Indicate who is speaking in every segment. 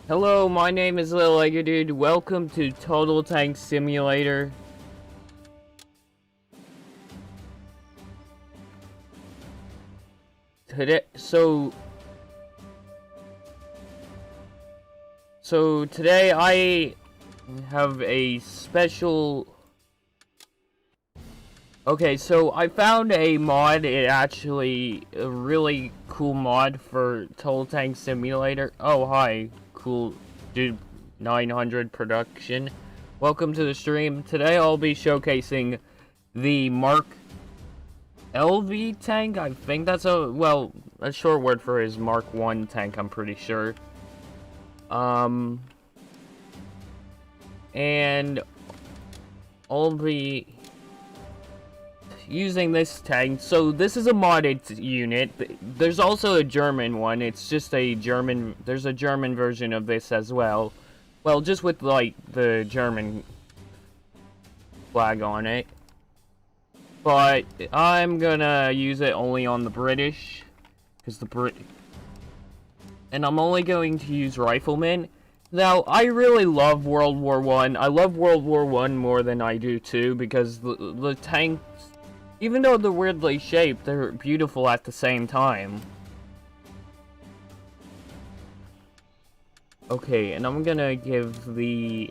Speaker 1: Hello, my name is LittleLegoDude. Welcome to Total Tank Simulator. Today I have a special. Okay, so I found a mod. It actually a really cool mod for Total Tank Simulator. Oh, hi, cool dude 900 production. Welcome to the stream. Today I'll be showcasing the Mark LV tank. I think that's a short word for his Mark 1 tank, I'm pretty sure. And I'll be using this tank. So this is a modded unit. There's also a German one. It's just a German, there's a German version of this as well. Well, just with like the German flag on it. But I'm gonna use it only on the British, because and I'm only going to use riflemen. Now, I really love World War I. I love World War I more than I do II, because the tanks, even though they're weirdly shaped, they're beautiful at the same time. Okay, and I'm gonna give the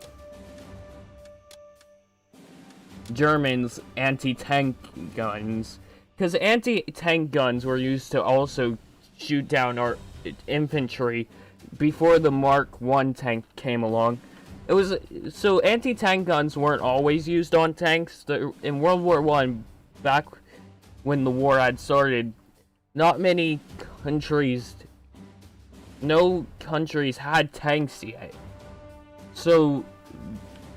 Speaker 1: Germans anti-tank guns, because anti-tank guns were used to also shoot down our infantry before the Mark 1 tank came along. So anti-tank guns weren't always used on tanks. In World War I, back when the war had started, no countries had tanks yet. So,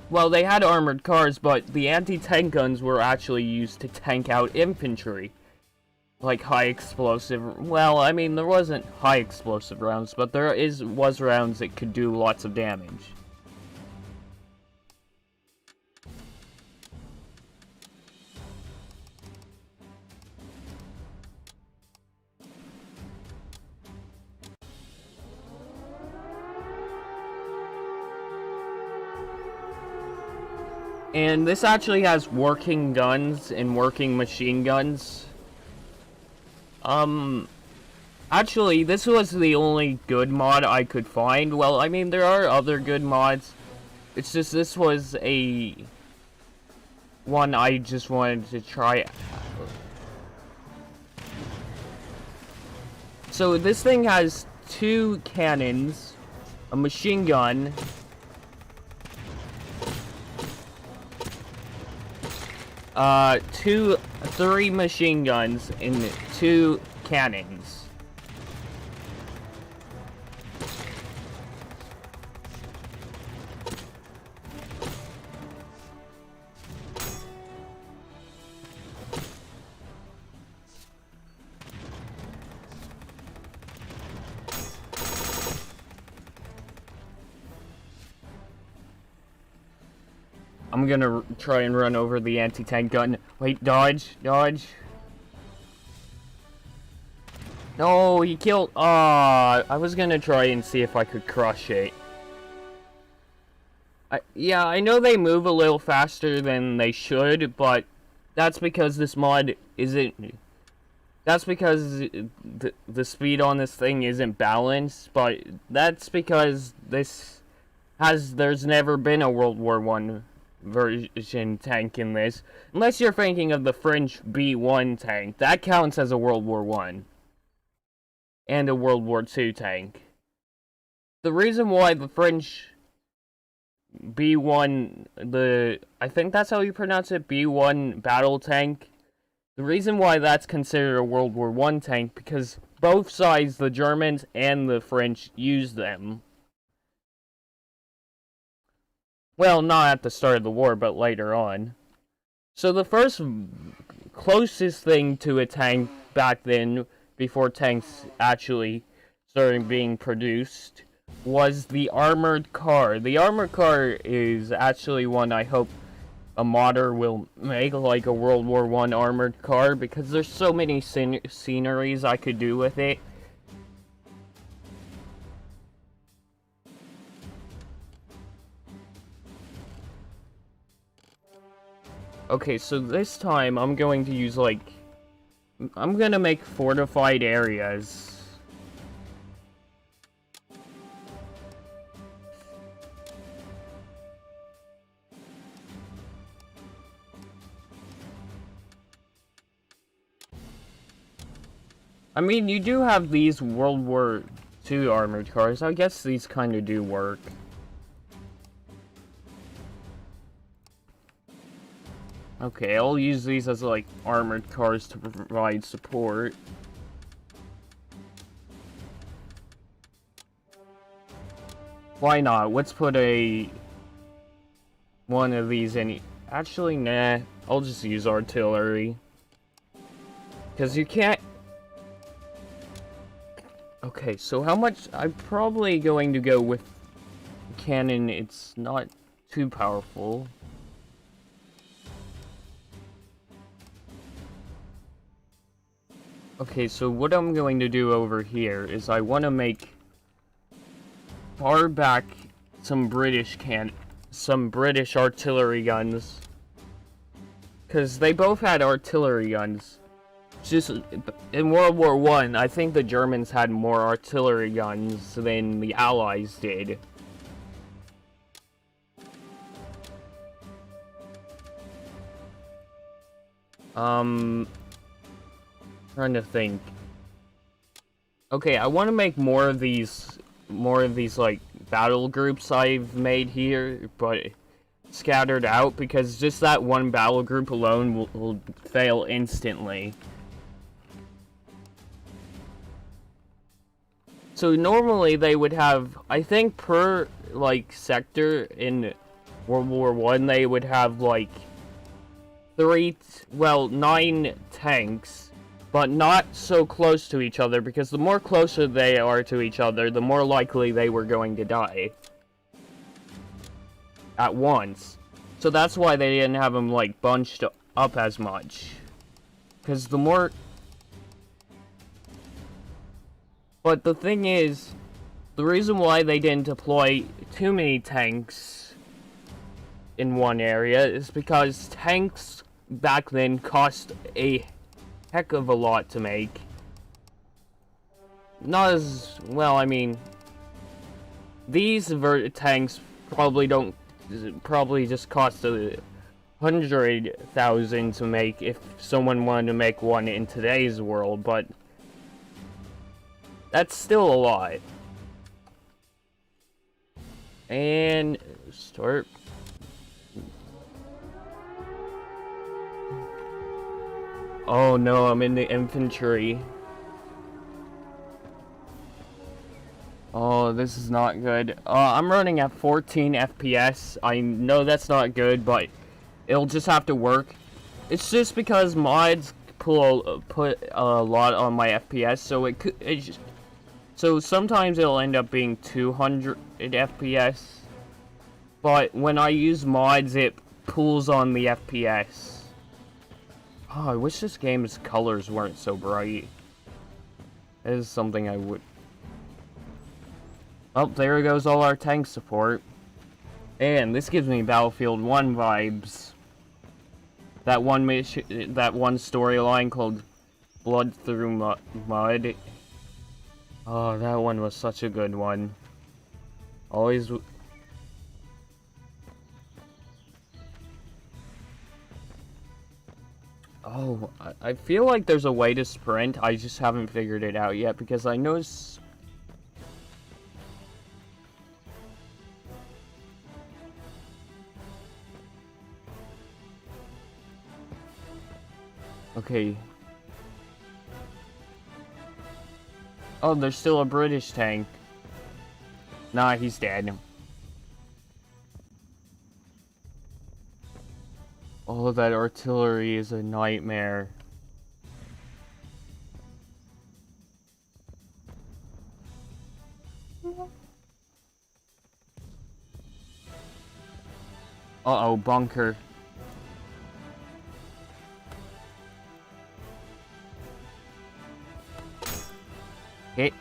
Speaker 1: well, they had armored cars, but the anti-tank guns were actually used to tank out infantry. Like high explosive, well, I mean, there wasn't high explosive rounds, but there was rounds that could do lots of damage. And this actually has working guns and working machine guns. Actually, this was the only good mod I could find. Well, I mean, there are other good mods. It's just this was one I just wanted to try. So this thing has 2 cannons, a machine gun, three machine guns, and 2 cannons. I'm gonna try and run over the anti-tank gun. Wait, dodge, dodge. No, he killed. I was gonna try and see if I could crush it. Yeah, I know they move a little faster than they should, but that's because this mod isn't. That's because the speed on this thing isn't balanced, but that's because there's never been a World War I version tank in this. Unless you're thinking of the French B1 tank. That counts as a World War I. And a World War II tank. The reason why the French B1, I think that's how you pronounce it, B1 battle tank. The reason why that's considered a World War I tank, because both sides, the Germans and the French, used them. Well, not at the start of the war, but later on. So the first closest thing to a tank back then, before tanks actually started being produced, was the armored car. The armored car is actually one I hope a modder will make, like a World War I armored car, because there's so many sceneries I could do with it. Okay, so this time I'm going to use, like... I'm gonna make fortified areas. I mean, you do have these World War II armored cars. I guess these kind of do work. Okay, I'll use these as, like, armored cars to provide support. Why not? Let's put one of these in. Actually, nah. I'll just use artillery. Because you can't... Okay, so how much... I'm probably going to go with cannon. It's not too powerful. Okay, so what I'm going to do over here is I want to make far back some British artillery guns. Because they both had artillery guns. Just in World War I, I think the Germans had more artillery guns than the Allies did. Trying to think. Okay, I want to make more of these like battle groups I've made here, but scattered out, because just that one battle group alone will fail instantly. So normally they would have, I think per, like, sector in World War I, they would have, like, 9 tanks, but not so close to each other, because the more closer they are to each other, the more likely they were going to die at once. So that's why they didn't have them, like, bunched up as much. Because the more... But the thing is, the reason why they didn't deploy too many tanks in one area is because tanks back then cost a heck of a lot to make. Not as well, I mean, these tanks probably just cost 100,000 to make if someone wanted to make one in today's world, but that's still a lot. And start. Oh no, I'm in the infantry. Oh, this is not good. I'm running at 14 FPS. I know that's not good, but it'll just have to work. It's just because mods put a lot on my FPS, so so sometimes it'll end up being 200 FPS. But when I use mods, it pulls on the FPS. Oh, I wish this game's colors weren't so bright. That is something I would... Oh, there goes all our tank support. And this gives me Battlefield 1 vibes. That one storyline called Blood Through Mud. Oh, that one was such a good one. Always... Oh, I feel like there's a way to sprint. I just haven't figured it out yet, because I know... Okay. Oh, there's still a British tank. Nah, he's dead. Oh, that artillery is a nightmare. Uh-oh, bunker. Okay.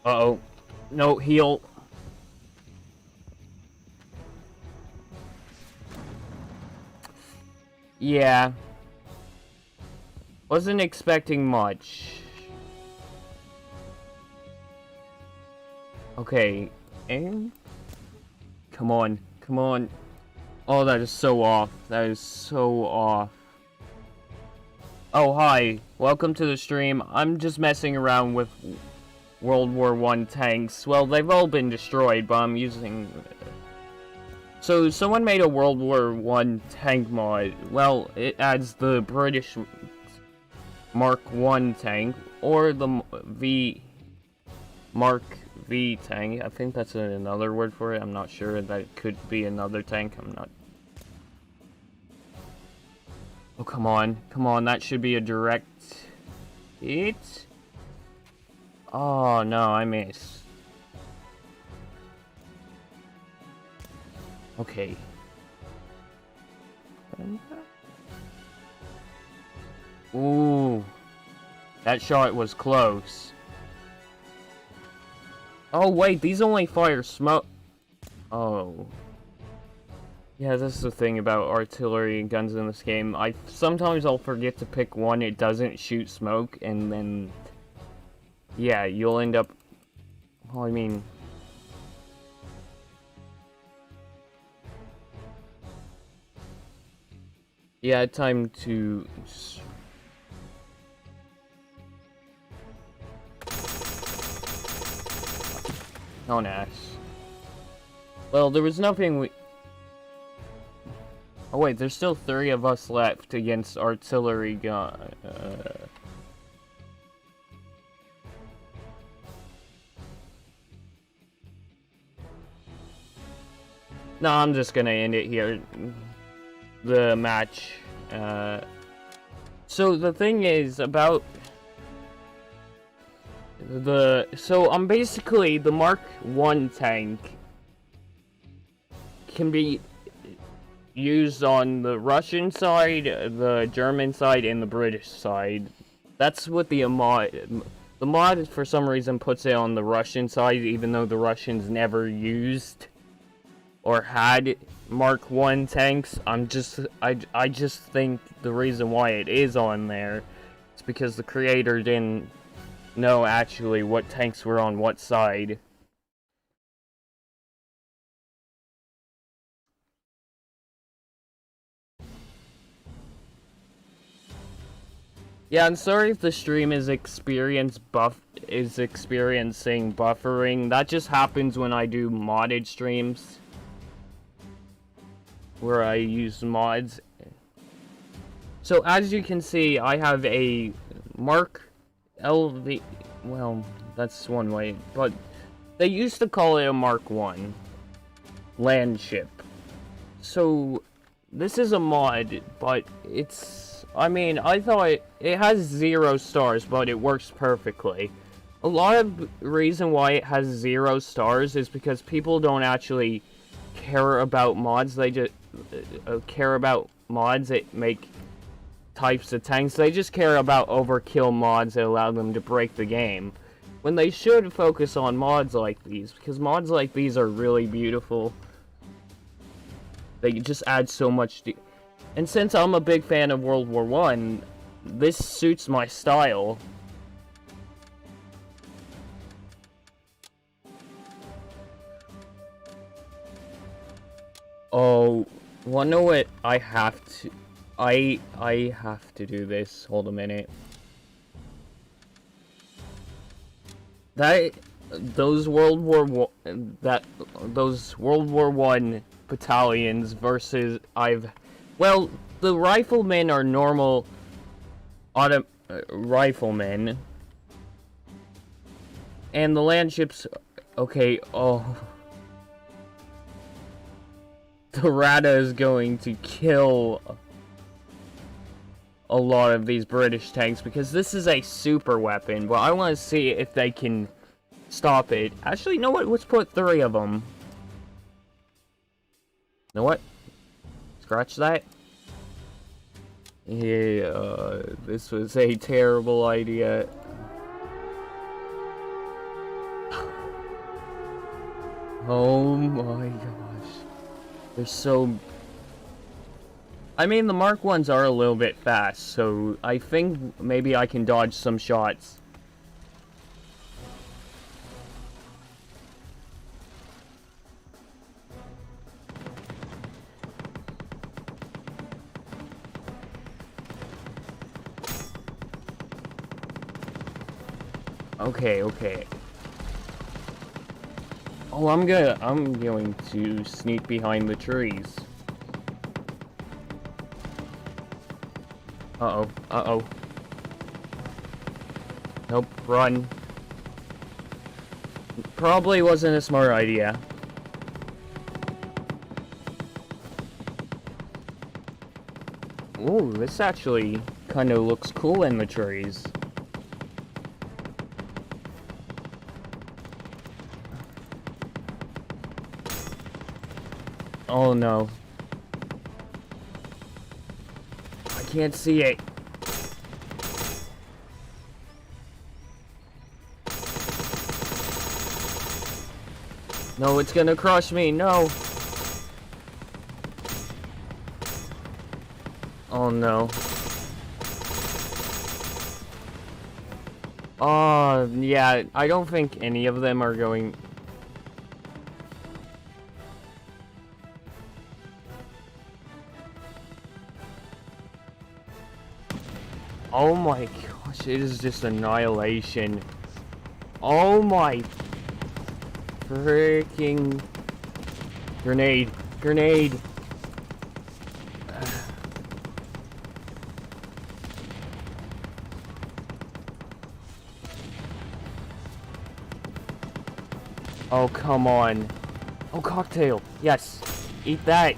Speaker 1: Uh-oh. No, heal. Yeah. Wasn't expecting much. Okay. And... Come on. Come on. Oh, that is so off. That is so off. Oh, hi. Welcome to the stream. I'm just messing around with World War I tanks. Well, they've all been destroyed, but I'm using... So, someone made a World War I tank mod. Well, it adds the British Mark I tank, or the Mark V tank. I think that's another word for it. I'm not sure. That could be another tank. I'm not... Oh, come on. Come on, that should be a direct hit. Oh, no, I missed. Okay. Ooh. That shot was close. Oh, wait, these only fire smoke. Oh. Yeah, this is the thing about artillery and guns in this game. Sometimes I'll forget to pick one, it doesn't shoot smoke, and then... Yeah, you'll end up... Well, I mean... Yeah, time to... Oh, nice. Well, there was nothing we... Oh wait, there's still 3 of us left against artillery gun... No, I'm just gonna end it here. The match. So the thing is about so I'm basically the Mark I tank can be used on the Russian side, the German side, and the British side. That's what the mod for some reason puts it on the Russian side, even though the Russians never used or had Mark I tanks. I just think the reason why it is on there is because the creator didn't know actually what tanks were on what side. Yeah, I'm sorry if the stream is experiencing buffering. That just happens when I do modded streams, where I use mods. So as you can see, I have a Mark LV, well, that's one way, but they used to call it a Mark I land ship. So this is a mod, but it's, I mean, I thought it has 0 stars, but it works perfectly. A lot of reason why it has 0 stars is because people don't actually care about mods. They just care about mods that make types of tanks. They just care about overkill mods that allow them to break the game, when they should focus on mods like these, because mods like these are really beautiful. They just add so much and since I'm a big fan of World War I, this suits my style. Oh, wanna know what? I have to do this. Hold a minute. Those World War I battalions versus well, the riflemen are normal riflemen, and the land ships. Okay, oh. The Rada is going to kill a lot of these British tanks because this is a super weapon, but I want to see if they can stop it. Actually, you know what? Let's put 3 of them. You know what? Scratch that. Yeah, this was a terrible idea. Oh my gosh. They're so... I mean, the Mark 1s are a little bit fast, so I think maybe I can dodge some shots. Okay, okay. Oh, I'm going to sneak behind the trees. Uh-oh, uh-oh. Nope, run. Probably wasn't a smart idea. Ooh, this actually kind of looks cool in the trees. Oh no. I can't see it. No, it's gonna crush me, no. Oh no. Yeah, I don't think any of them are going... Oh my gosh, it is just annihilation. Oh my freaking grenade, grenade. Oh, come on. Oh, cocktail. Yes. Eat that.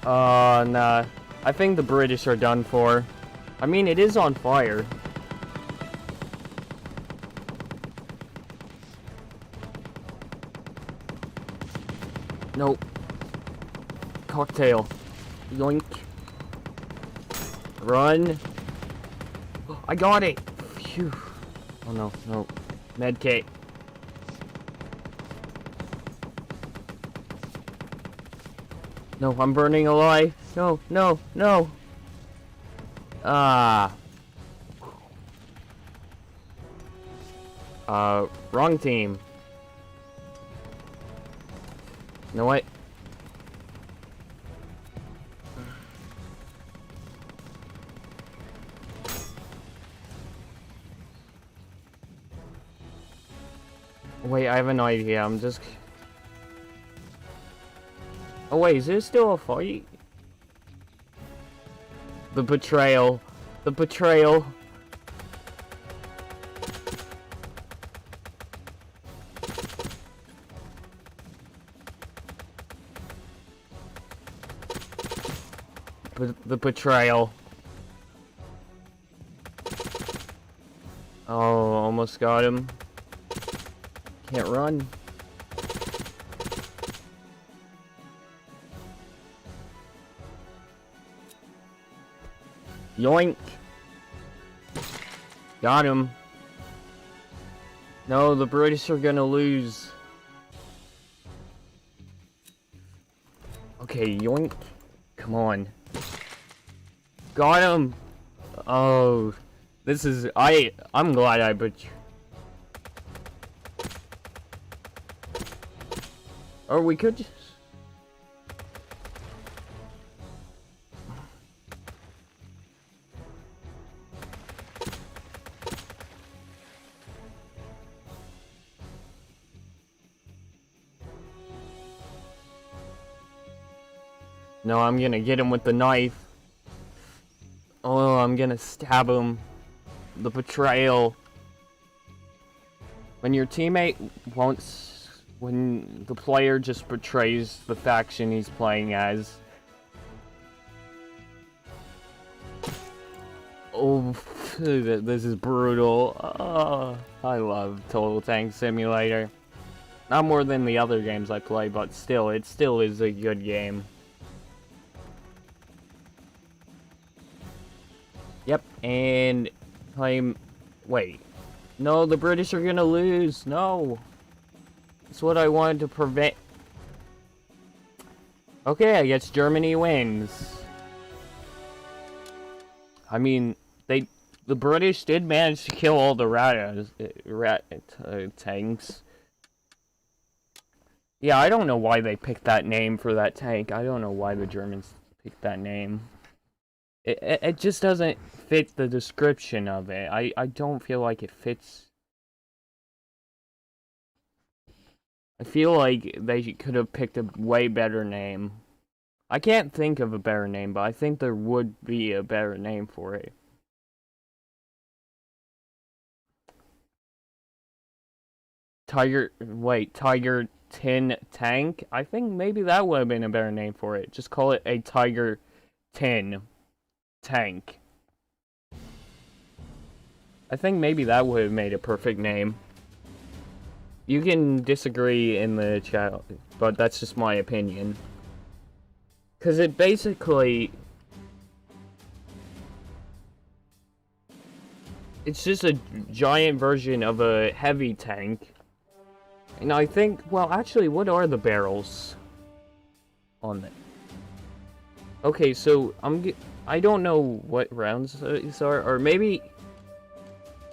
Speaker 1: Nah. I think the British are done for. I mean, it is on fire. Nope. Cocktail. Yoink. Run. I got it. Phew. Oh no, no. Medkit. No, I'm burning alive. No, no, no. Ah. Wrong team. You know what? Wait, I have an idea. I'm just... Oh wait, is there still a fight? The betrayal. The betrayal. The betrayal. Oh, almost got him. Can't run. Yoink. Got him. No, the British are gonna lose. Okay, yoink. Come on. Got him. Oh, this is... I'm glad I butchered. Or we could just... No, I'm gonna get him with the knife. Oh, I'm gonna stab him. The betrayal. When your teammate won't... When the player just betrays the faction he's playing as. Oh, this is brutal. Oh, I love Total Tank Simulator. Not more than the other games I play, but still, it still is a good game. Yep, and I'm... Wait. No, the British are gonna lose. No. That's what I wanted to prevent. Okay, I guess Germany wins. I mean, the British did manage to kill all the rat tanks. Yeah, I don't know why they picked that name for that tank. I don't know why the Germans picked that name. It just doesn't fit the description of it. I don't feel like it fits. I feel like they could have picked a way better name. I can't think of a better name, but I think there would be a better name for it. Tiger 10 tank? I think maybe that would have been a better name for it. Just call it a Tiger 10 tank. I think maybe that would have made a perfect name. You can disagree in the chat, but that's just my opinion. Because it basically... It's just a giant version of a heavy tank. And I think, well, actually, what are the barrels on it? Okay, so I don't know what rounds these are, or maybe...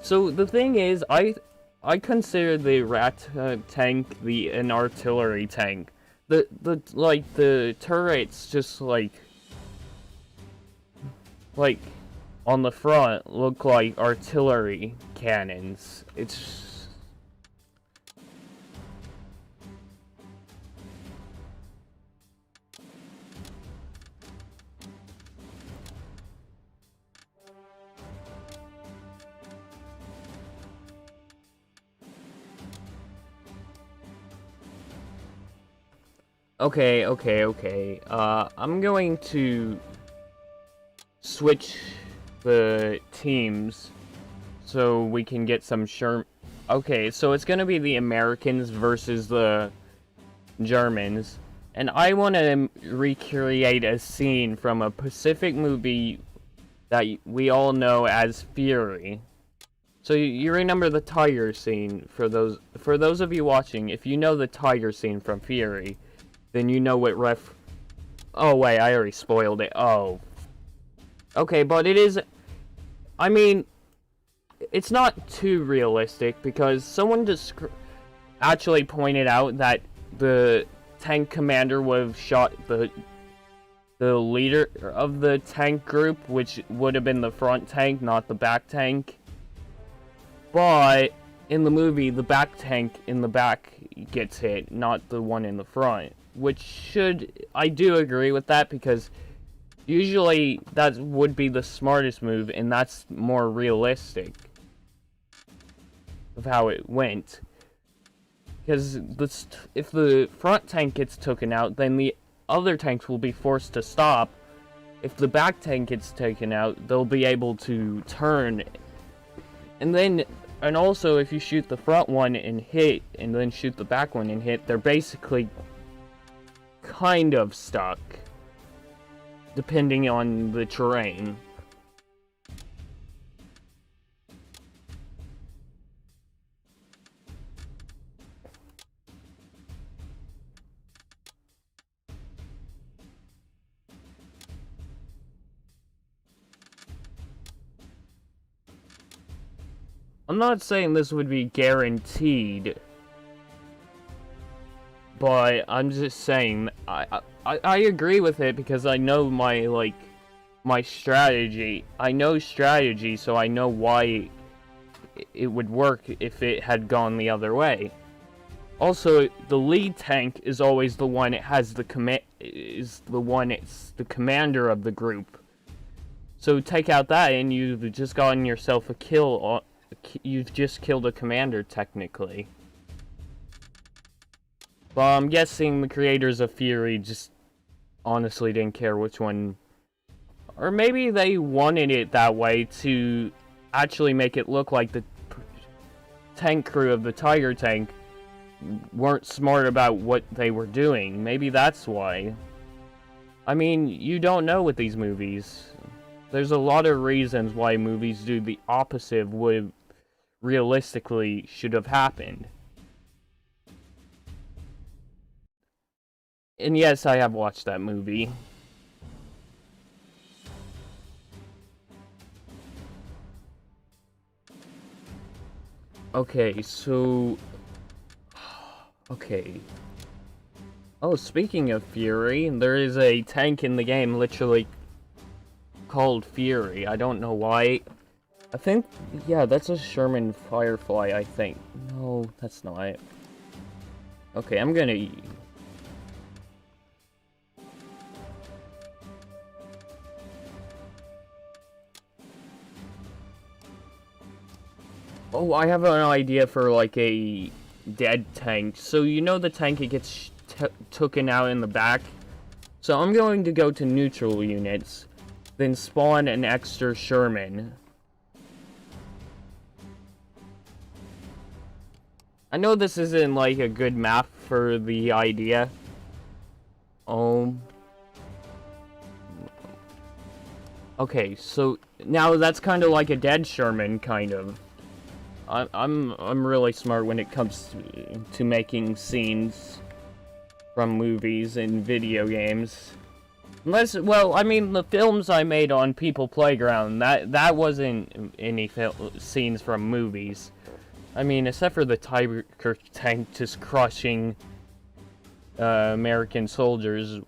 Speaker 1: So the thing is, I consider the rat tank an artillery tank. The turrets just like on the front look like artillery cannons. It's okay. I'm going to switch the teams so we can get some Okay, so it's gonna be the Americans versus the Germans, and I want to recreate a scene from a Pacific movie that we all know as Fury. So you remember the tiger scene. For those of you watching, if you know the tiger scene from Fury, then you know what Oh wait, I already spoiled it. Oh. Okay, but it is... I mean, it's not too realistic, because someone actually pointed out that the tank commander would have shot the leader of the tank group, which would have been the front tank, not the back tank. But in the movie, the back tank in the back gets hit, not the one in the front. Which I do agree with that, because usually that would be the smartest move, and that's more realistic of how it went. Because if the front tank gets taken out, then the other tanks will be forced to stop. If the back tank gets taken out, they'll be able to turn. And also, if you shoot the front one and hit, and then shoot the back one and hit, they're basically kind of stuck, depending on the terrain. I'm not saying this would be guaranteed, but I'm just saying I agree with it, because I know my strategy. I know strategy, so I know why it would work if it had gone the other way. Also, the lead tank is always the one. It has the it's the commander of the group. So take out that, and you've just gotten yourself a kill. You've just killed a commander, technically. Well, I'm guessing the creators of Fury just honestly didn't care which one. Or maybe they wanted it that way to actually make it look like the tank crew of the Tiger tank weren't smart about what they were doing. Maybe that's why. I mean, you don't know with these movies. There's a lot of reasons why movies do the opposite with realistically should have happened. And yes, I have watched that movie. Okay, so... Okay. Oh, speaking of Fury, there is a tank in the game literally called Fury. I don't know why. I think, yeah, that's a Sherman Firefly, I think. No, that's not. Okay, I'm gonna... Oh, I have an idea for, like, a dead tank. So, you know the tank, it gets taken out in the back? So, I'm going to go to neutral units, then spawn an extra Sherman. I know this isn't, like, a good map for the idea. Okay, so, now that's kind of like a dead Sherman, kind of. I'm really smart when it comes to making scenes from movies and video games. Unless, well, I mean, the films I made on People Playground, that wasn't any scenes from movies. I mean, except for the Tiger tank just crushing American soldiers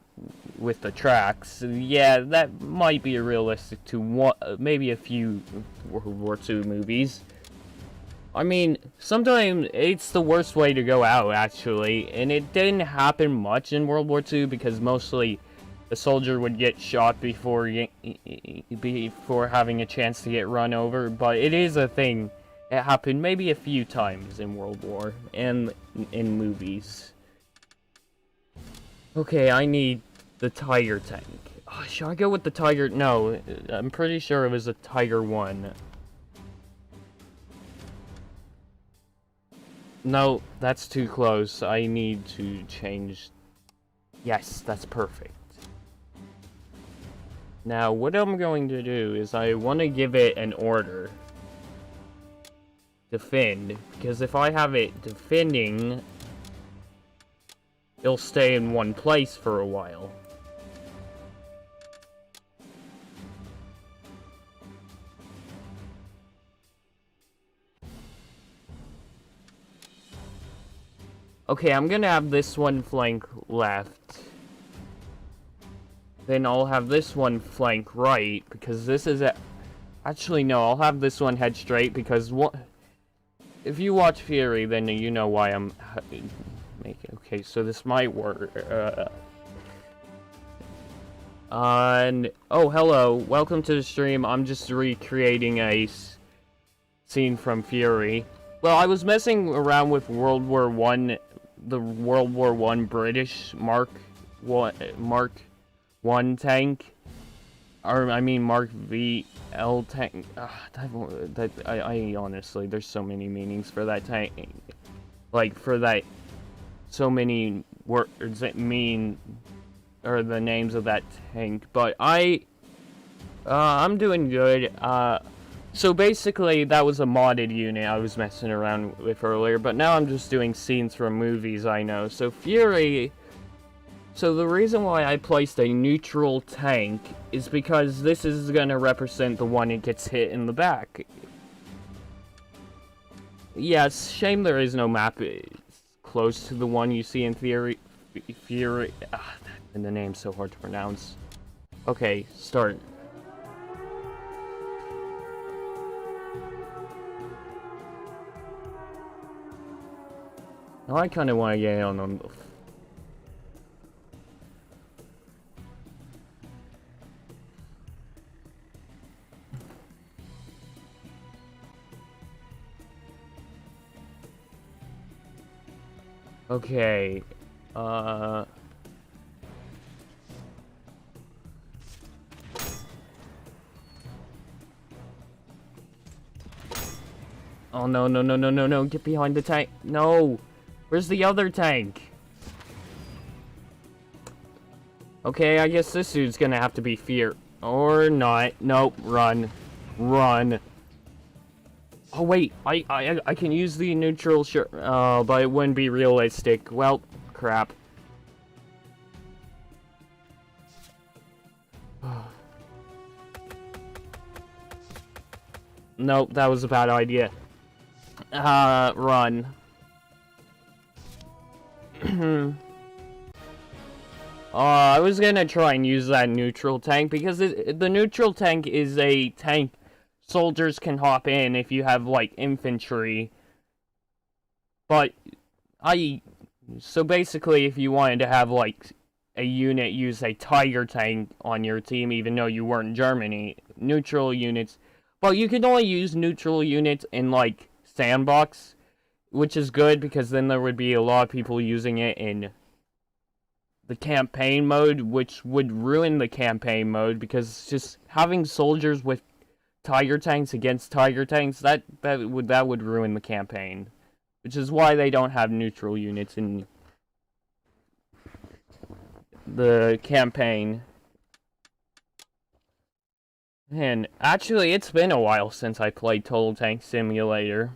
Speaker 1: with the tracks. Yeah, that might be realistic to maybe a few World War II movies. I mean, sometimes it's the worst way to go out, actually, and it didn't happen much in World War II because mostly the soldier would get shot before having a chance to get run over, but it is a thing. It happened maybe a few times in World War and in movies. Okay, I need the Tiger tank. Oh, should I go with the Tiger? No, I'm pretty sure it was a Tiger 1. No, that's too close. I need to change. Yes, that's perfect. Now, what I'm going to do is I want to give it an order. Defend. Because if I have it defending, it'll stay in one place for a while. Okay, I'm gonna have this one flank left. Then I'll have this one flank right, because this is actually, no, I'll have this one head straight, because if you watch Fury, then you know why I'm making... Okay, so this might work. And... Oh, hello. Welcome to the stream. I'm just recreating a scene from Fury. Well, I was messing around with World War I, the World War I British Mark 1 tank. Or, I mean, Mark VL tank. I honestly, there's so many meanings for that tank. Like, for that, so many words that mean, or the names of that tank. But I'm doing good. So basically, that was a modded unit I was messing around with earlier, but now I'm just doing scenes from movies I know. So Fury... So the reason why I placed a neutral tank is because this is going to represent the one that gets hit in the back. Yeah, it's shame there is no map close to the one you see in Fury... and the name's so hard to pronounce. Okay, start. Now I kind of want to get on them. Okay, Oh, no, no, no, no, no, no, get behind the tank. No! Where's the other tank? Okay, I guess this dude's gonna have to be fear. Or not. Nope, run. Run. Oh wait, I can use the neutral shirt, but it wouldn't be realistic. Well, crap. Nope, that was a bad idea. Run. I was gonna try and use that neutral tank, because the neutral tank is a tank soldiers can hop in if you have, like, infantry. But, so basically, if you wanted to have, like, a unit use a Tiger tank on your team, even though you weren't Germany, neutral units... Well, you can only use neutral units in, like, sandbox, which is good, because then there would be a lot of people using it in the campaign mode, which would ruin the campaign mode, because just having soldiers with Tiger tanks against Tiger tanks, that would ruin the campaign. Which is why they don't have neutral units in the campaign. And actually, it's been a while since I played Total Tank Simulator.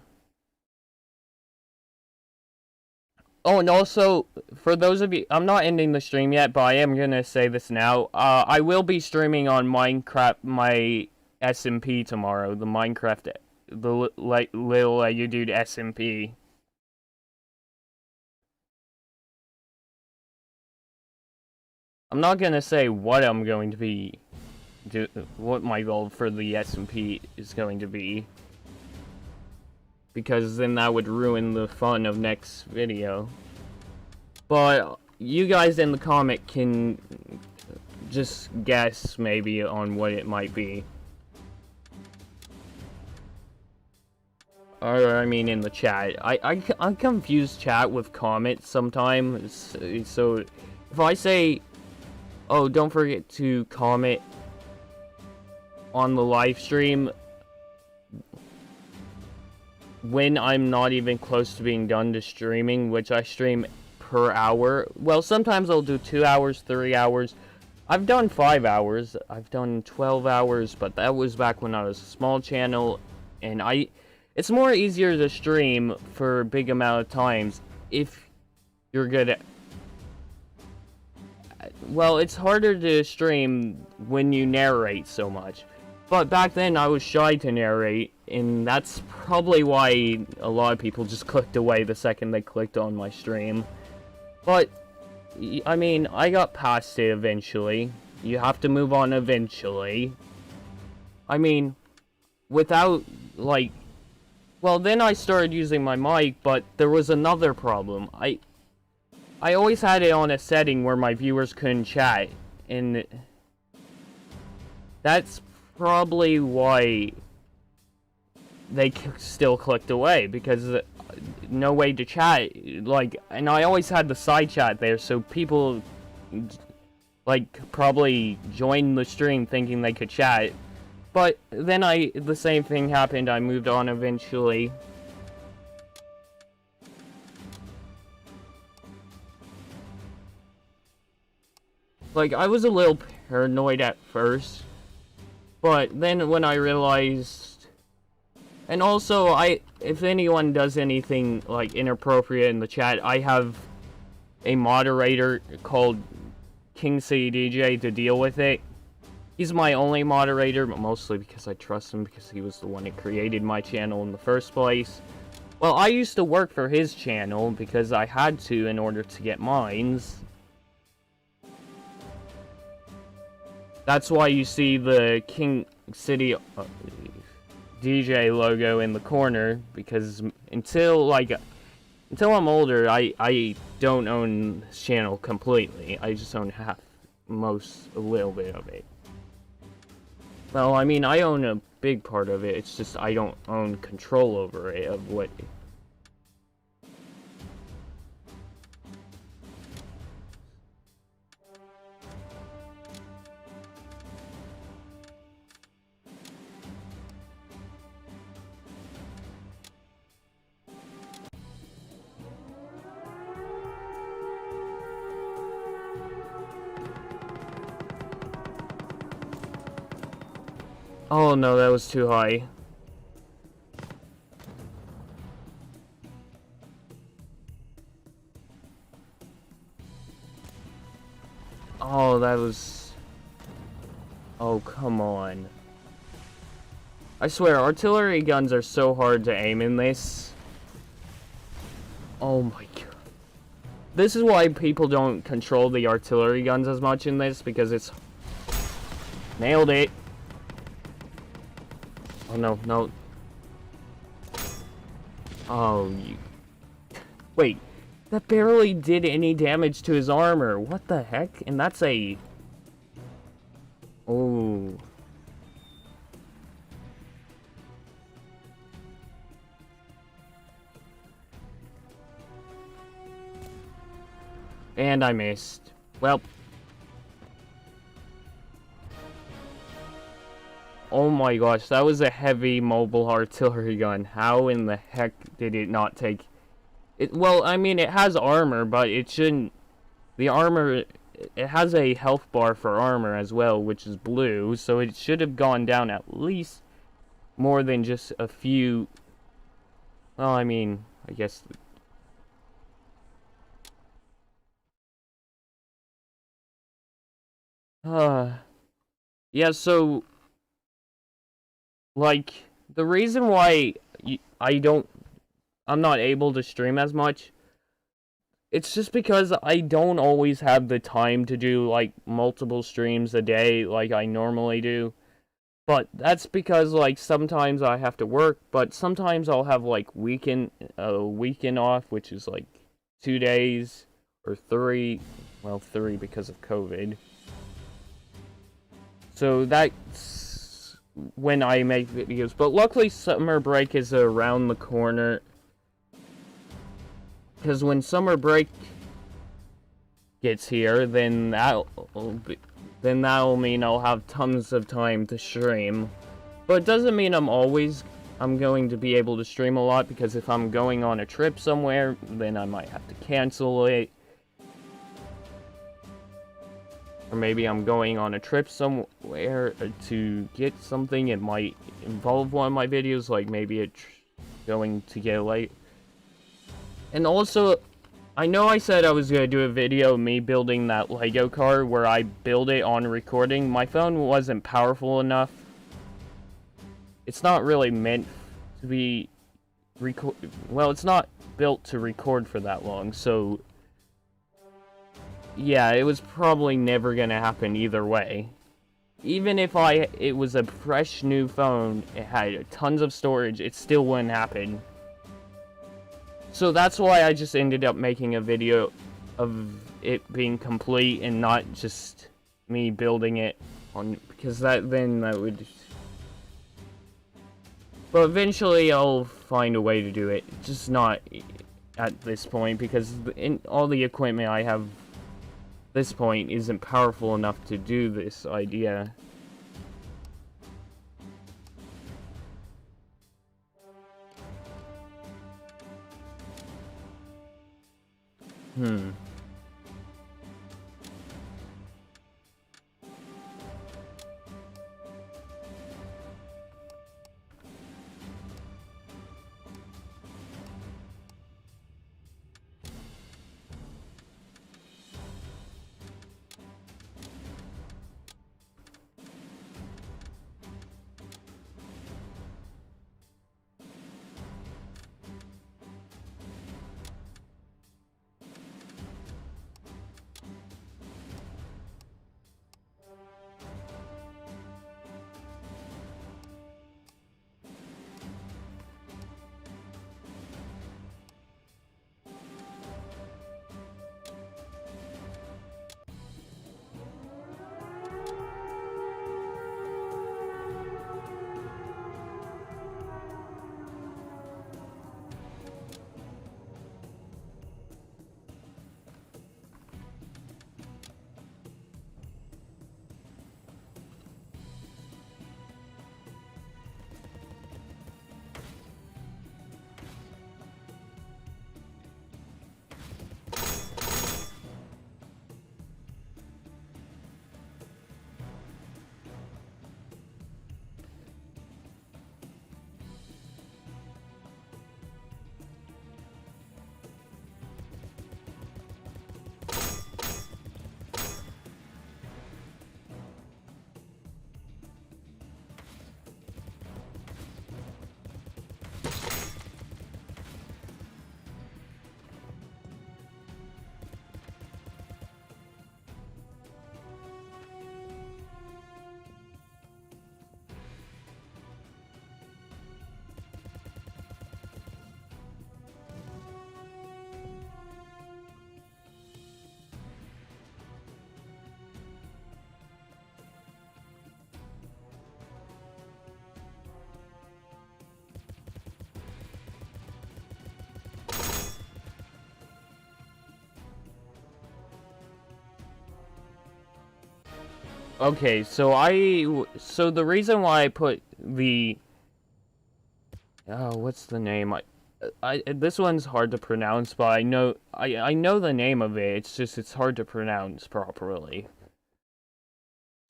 Speaker 1: Oh, and also, for those of you, I'm not ending the stream yet, but I am gonna say this now. I will be streaming on Minecraft, my SMP tomorrow. The Minecraft, the LittleLegoDude SMP. I'm not gonna say what I'm going to be, what my goal for the SMP is going to be, because then that would ruin the fun of next video. But you guys in the comment can just guess maybe on what it might be. Or, I mean, in the chat. I confuse chat with comments sometimes. So, if I say, oh, don't forget to comment on the live stream when I'm not even close to being done to streaming, which I stream per hour. Well, sometimes I'll do 2 hours, 3 hours. I've done 5 hours. I've done 12 hours, but that was back when I was a small channel, and it's more easier to stream for a big amount of times if you're good at... Well, it's harder to stream when you narrate so much. But back then, I was shy to narrate, and that's probably why a lot of people just clicked away the second they clicked on my stream. But, I mean, I got past it eventually. You have to move on eventually. I mean, without, like... Well, then I started using my mic, but there was another problem. I always had it on a setting where my viewers couldn't chat, and that's probably why they still clicked away, because no way to chat, like, and I always had the side chat there, so people, like, probably joined the stream thinking they could chat, but then the same thing happened, I moved on eventually. Like, I was a little paranoid at first, but then when I realized... And also, if anyone does anything, like, inappropriate in the chat, I have a moderator called King City DJ to deal with it. He's my only moderator, but mostly because I trust him, because he was the one that created my channel in the first place. Well, I used to work for his channel, because I had to in order to get mines. That's why you see the King City DJ logo in the corner, because until I'm older, I don't own this channel completely. I just own a little bit of it. Well, I mean, I own a big part of it, it's just I don't own control over it, of what... Oh no, that was too high. Oh, that was... Oh, come on. I swear, artillery guns are so hard to aim in this. Oh my god. This is why people don't control the artillery guns as much in this, because it's... Nailed it. Oh, no, no. Oh, you... Wait, that barely did any damage to his armor. What the heck? And that's a... Oh... And I missed. Well. Oh my gosh, that was a heavy mobile artillery gun. How in the heck did it not take... It? Well, I mean, it has armor, but it shouldn't... The armor... It has a health bar for armor as well, which is blue, so it should have gone down at least more than just a few... Well, I mean, I guess... Yeah, so... Like, the reason why I'm not able to stream as much, it's just because I don't always have the time to do, like, multiple streams a day like I normally do. But that's because, like, sometimes I have to work, but sometimes I'll have, like, a weekend off, which is, like, 2 days, or 3, well, 3 because of COVID. So that's when I make videos, but luckily summer break is around the corner, because when summer break gets here, then that'll mean I'll have tons of time to stream. But it doesn't mean I'm going to be able to stream a lot, because if I'm going on a trip somewhere, then I might have to cancel it. Or maybe I'm going on a trip somewhere to get something. It might involve one of my videos, like maybe it's going to get late. And also, I know I said I was going to do a video of me building that Lego car where I build it on recording. My phone wasn't powerful enough. It's not really meant to be well, it's not built to record for that long, so... Yeah, it was probably never gonna happen either way. Even if it was a fresh new phone, it had tons of storage, it still wouldn't happen. So that's why I just ended up making a video of it being complete and not just me building it on, because that would... But eventually I'll find a way to do it, just not at this point, because all the equipment I have this point isn't powerful enough to do this idea. Okay, so the reason why I put the what's the name? This one's hard to pronounce, but I know the name of it. It's just it's hard to pronounce properly.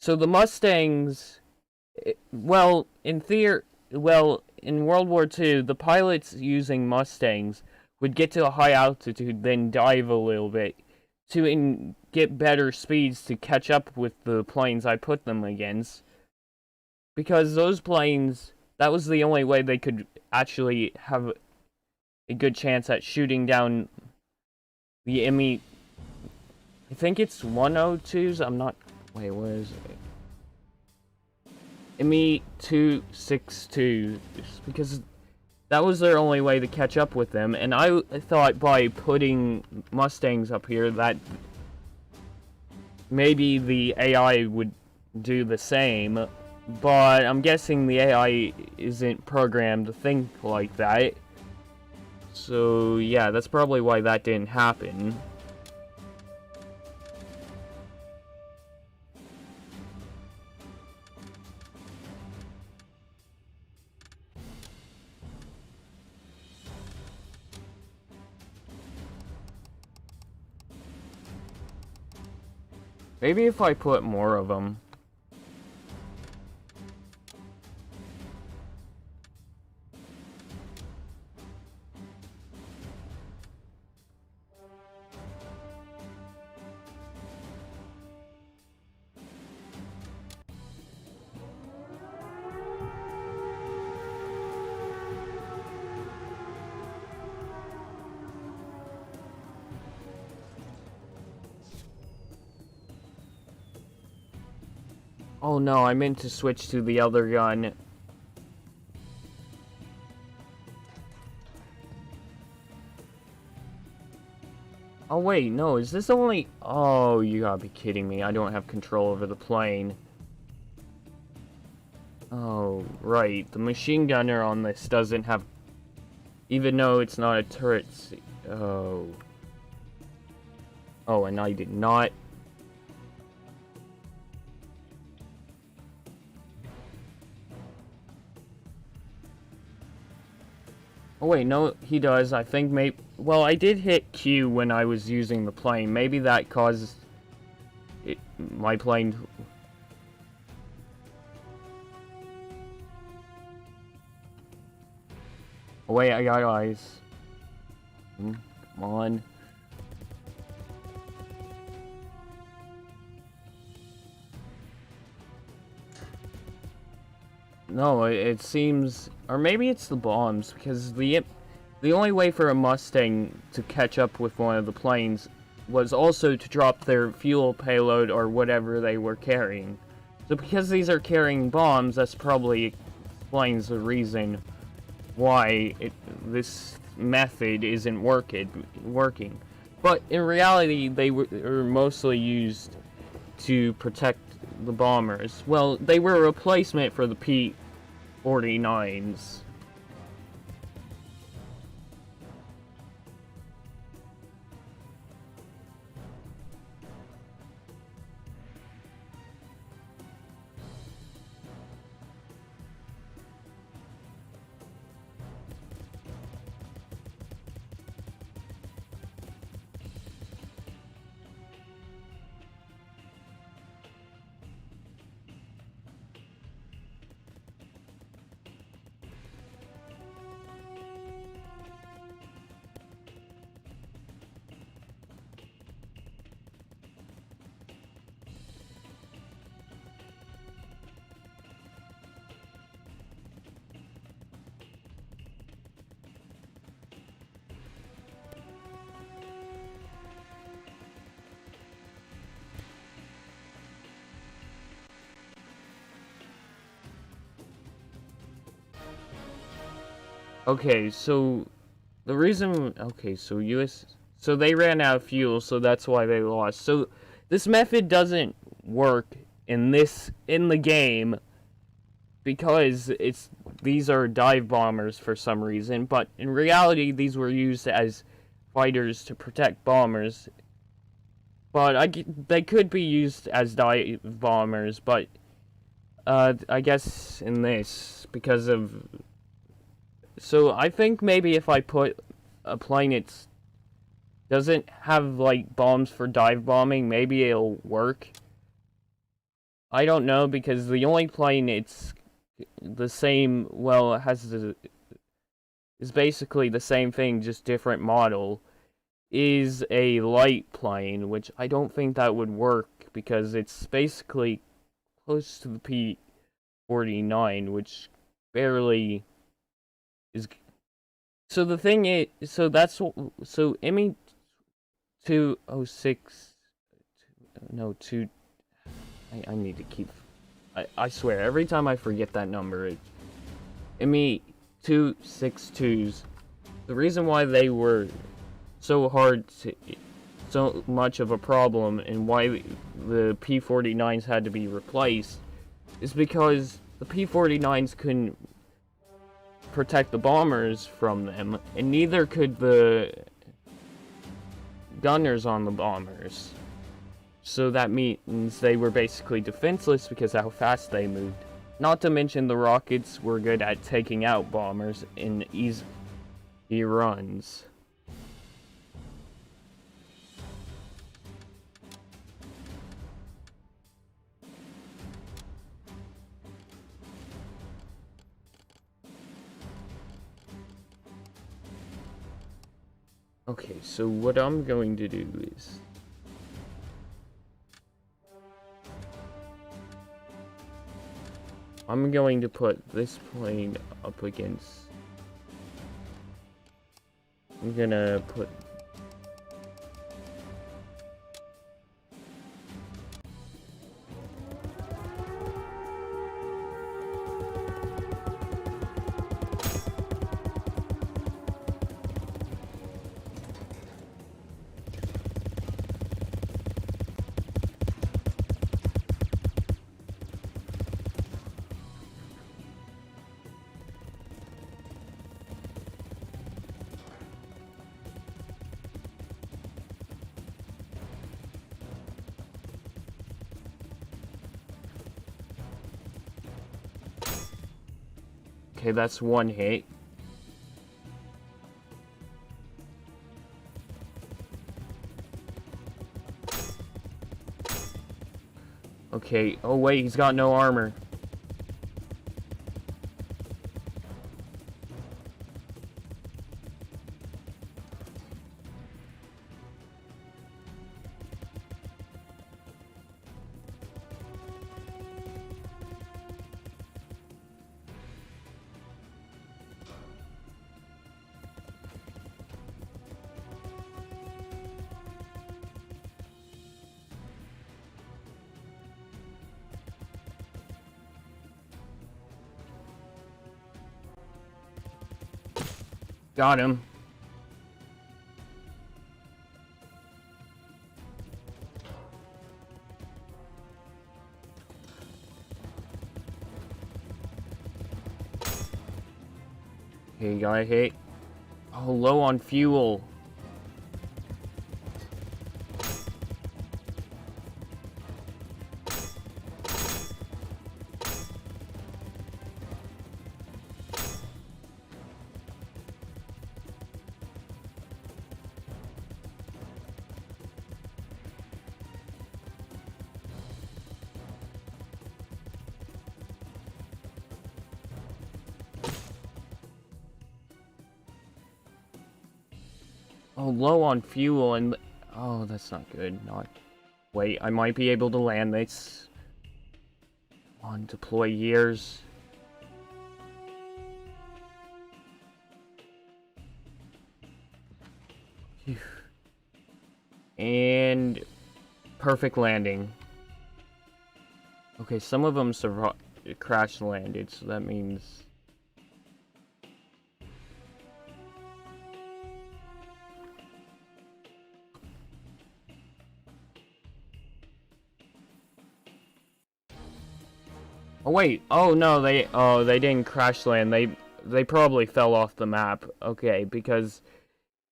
Speaker 1: So the Mustangs, well, in World War II, the pilots using Mustangs would get to a high altitude, then dive a little bit to get better speeds to catch up with the planes I put them against. Because those planes, that was the only way they could actually have a good chance at shooting down the ME. I think it's 102s. I'm not. Wait, where is it? ME-262, because that was their only way to catch up with them, and I thought by putting Mustangs up here that maybe the AI would do the same, but I'm guessing the AI isn't programmed to think like that. So yeah, that's probably why that didn't happen. Maybe if I put more of them. Oh no, I meant to switch to the other gun. Oh wait, no, is this only... Oh, you gotta be kidding me. I don't have control over the plane. Oh, right. The machine gunner on this doesn't have... Even though it's not a turret... Oh. Oh, and I did not... Oh wait, no, he does. I think maybe... Well, I did hit Q when I was using the plane. Maybe that caused my plane... Oh wait, I got eyes. Come on. No, it seems... Or maybe it's the bombs, because the only way for a Mustang to catch up with one of the planes was also to drop their fuel payload or whatever they were carrying. So because these are carrying bombs, that's probably explains the reason why this method isn't working. But in reality, they were mostly used to protect the bombers. Well, they were a replacement for the P-49s. Okay, so the reason... Okay, so So they ran out of fuel, so that's why they lost. So this method doesn't work in the game because these are dive bombers for some reason, but in reality these were used as fighters to protect bombers. But they could be used as dive bombers, but I guess in this, because of... So I think maybe if I put a plane it doesn't have, like, bombs for dive bombing, maybe it'll work. I don't know, because the only plane it's the same, well, it has is basically the same thing, just different model, is a light plane, which I don't think that would work, because it's basically close to the P-49, which barely is... So the thing is, so that's, so Emmy 206, no, 2, I need to keep, I swear, every time I forget that number, Emmy 262s, the reason why they were so hard to, so much of a problem, and why the P-49s had to be replaced, is because the P-49s couldn't protect the bombers from them, and neither could the gunners on the bombers. So that means they were basically defenseless because of how fast they moved. Not to mention the rockets were good at taking out bombers in easy runs. Okay, so what I'm going to do is... I'm going to put this plane up against... I'm gonna put... Okay, that's one hit. Okay, oh wait, he's got no armor. Got him. Okay, got hit. Oh, low on fuel. Oh, low on fuel and... Oh, that's not good. Not... Wait, I might be able to land this. On deploy years. Phew. And... Perfect landing. Okay, some of them crash landed, so that means... Oh wait, oh no, they didn't crash land, they probably fell off the map. Okay, because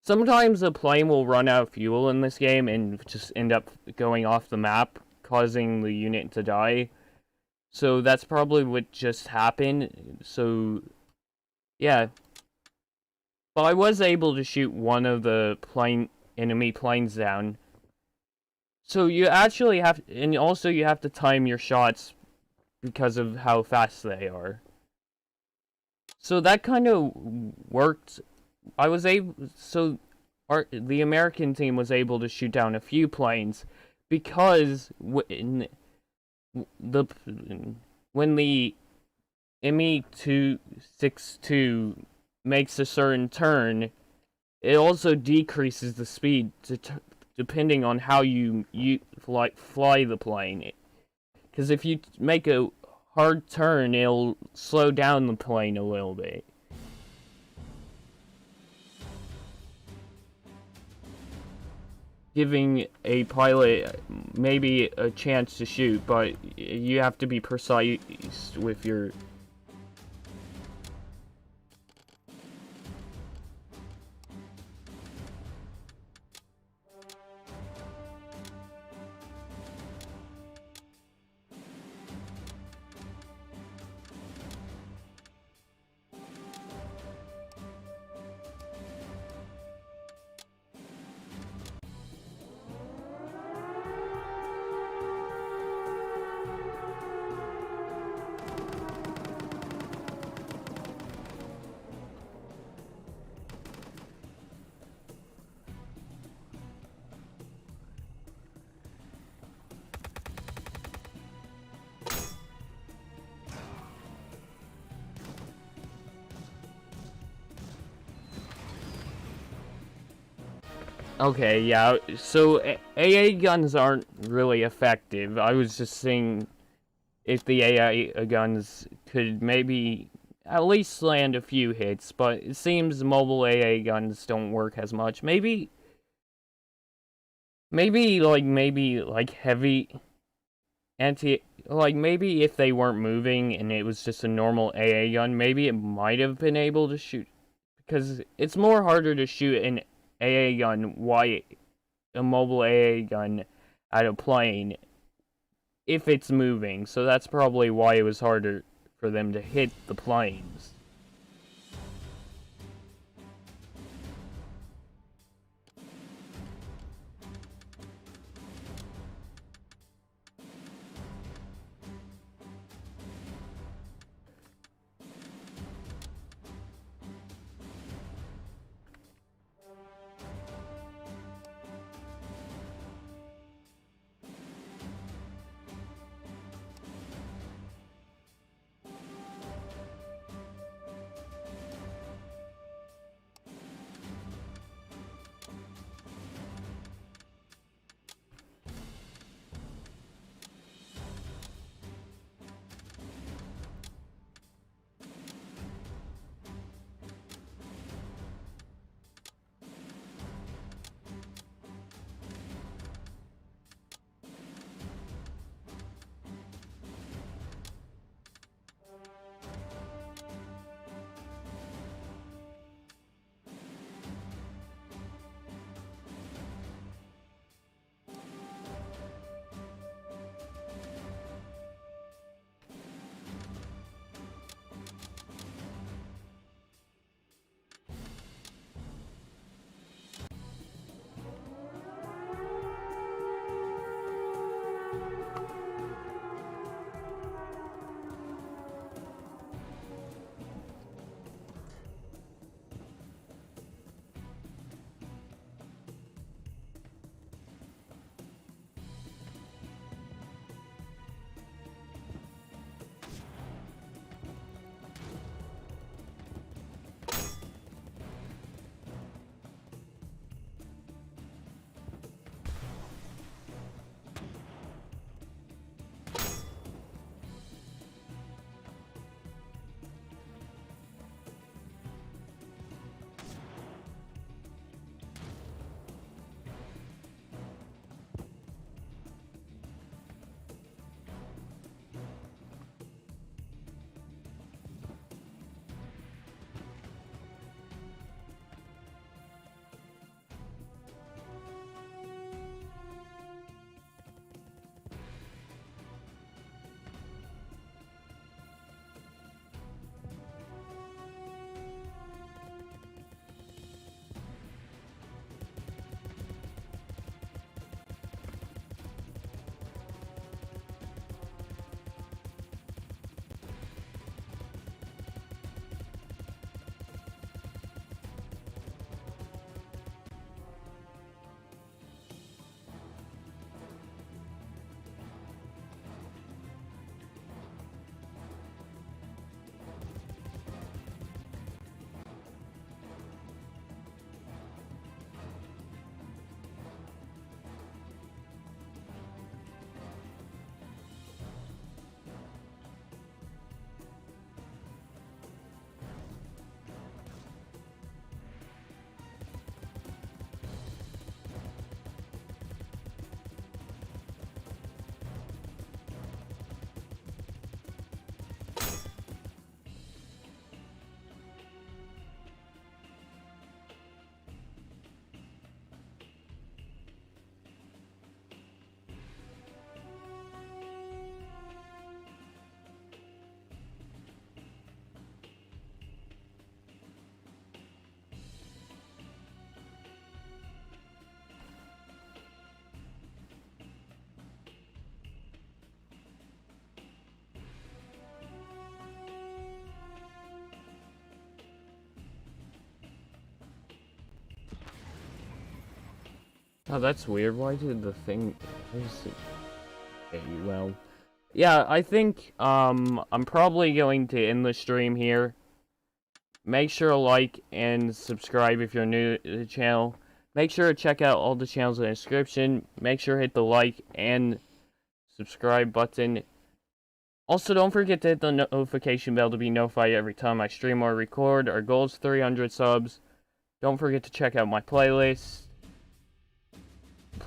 Speaker 1: sometimes a plane will run out of fuel in this game and just end up going off the map, causing the unit to die. So that's probably what just happened. So, yeah. But I was able to shoot one of the enemy planes down. So you actually have, and also you have to time your shots because of how fast they are. So that kind of worked. The American team was able to shoot down a few planes because when the ME-262 makes a certain turn, it also decreases the speed depending on how you fly the plane. Because if you make a hard turn, it'll slow down the plane a little bit. Giving a pilot maybe a chance to shoot, but you have to be precise with your... Okay, yeah, so AA guns aren't really effective. I was just saying if the AA guns could maybe at least land a few hits, but it seems mobile AA guns don't work as much. Maybe heavy maybe if they weren't moving and it was just a normal AA gun, maybe it might have been able to shoot, because it's more harder to shoot an AA gun, a mobile AA gun at a plane if it's moving, so that's probably why it was harder for them to hit the planes. Oh, that's weird. Why did the thing... Okay, well... Yeah, I think, I'm probably going to end the stream here. Make sure to like and subscribe if you're new to the channel. Make sure to check out all the channels in the description. Make sure to hit the like and subscribe button. Also, don't forget to hit the notification bell to be notified every time I stream or record. Our goal is 300 subs. Don't forget to check out my playlist.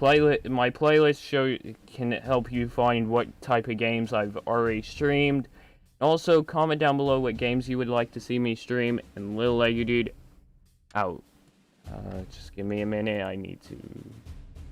Speaker 1: My playlist can help you find what type of games I've already streamed. Also, comment down below what games you would like to see me stream. And LittleLegoDude out. Just give me a minute. I need to...